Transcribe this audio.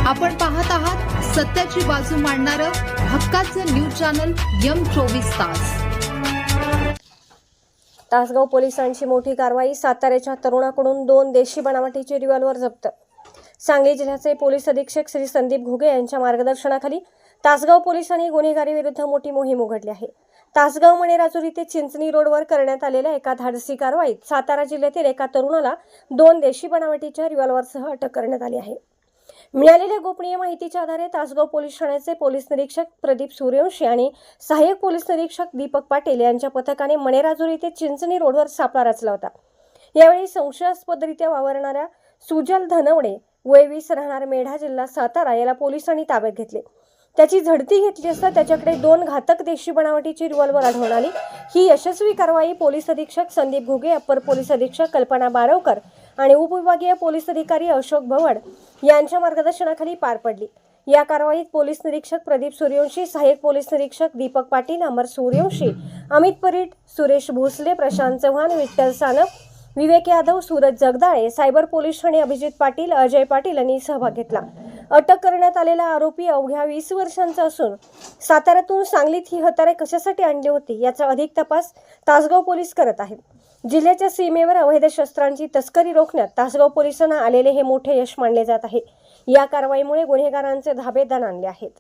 आपण पाहत आहात सत्याची बाजू मांडणारं हक्काचं न्यूज चॅनल M24 तास। तासगाव पोलिसांची मोठी कारवाई। साताऱ्याच्या तरुणाकडून 2 देशी बनावटीचे रिव्हॉल्वर जप्त। सांगली जिल्ह्याचे पोलीस अधीक्षक श्री संदीप घुगे यांच्या मार्गदर्शनाखाली तासगाव पोलिसांनी गुन्हेगारी विरुद्ध मोठी मोहीम उघडली आहे। तासगाव मणेराजुरी ते चिंचणी रोडवर करण्यात आलेल्या एका धाडसी कारवाईत सातारा जिल्ह्यातील एका तरुणाला 2 देशी बनावटीच्या रिव्हॉल्वरसह अटक करण्यात आली आहे। मिळालेल्या गोपनीय माहितीच्या आधारे तासगाव पोलीस ठाण्याचे पोलीस निरीक्षक प्रदीप सूर्यवंशी आणि सहाय्यक पोलीस निरीक्षक दीपक पाटील यांच्या पथकाने मणेराजुरी ते चिंचणी रोडवर सापळा रचला होता। यावेळी संशयास्पदरित्या वावरणाऱ्या सुजल धनवडे वय 20 राहणार मेढा जिल्हा सातारा याला पोलिसांनी ताब्यात घेतले। त्याची झडती घेतली असता त्याच्याकडे 2 घातक देशी बनावटीची रिव्हॉल्वर आढळून आली। ही यशस्वी कारवाई पोलीस अधीक्षक संदीप घुगे, अप्पर पोलीस अधीक्षक कल्पना बारवकर आणि उपविभागीय पोलीस अधिकारी अशोक भवड यांच्या मार्गदर्शनाखाली पार पडली। या कारवाईत पोलीस निरीक्षक प्रदीप सूर्यवंशी, सहाय्यक पोलीस निरीक्षक दीपक पाटील, अमर सूर्यवंशी, अमित परीट, सुरेश भोसले, प्रशांत चव्हाण, विठ्ठल सानप, विवेक यादव, सूरज जगदाळे, सायबर पोलीस ठाणे अभिजित पाटील, अजय पाटील यांनी सहभाग घेतला। अटक करण्यात आलेला आरोपी अवघ्या 20 वर्षांचा असून साताऱ्यातून सांगलीत ही हत्यारे कशासाठी आणली होती याचा अधिक तपास तासगाव पोलीस करत आहेत। जिल्ह्याच्या सीमेवर अवैध शस्त्रांची तस्करी रोखण्यात तासगाव पोलिसांना आलेले हे मोठे यश मानले जात आहे। या कारवाईमुळे गुन्हेगारांचे धाबे दण आणले आहेत।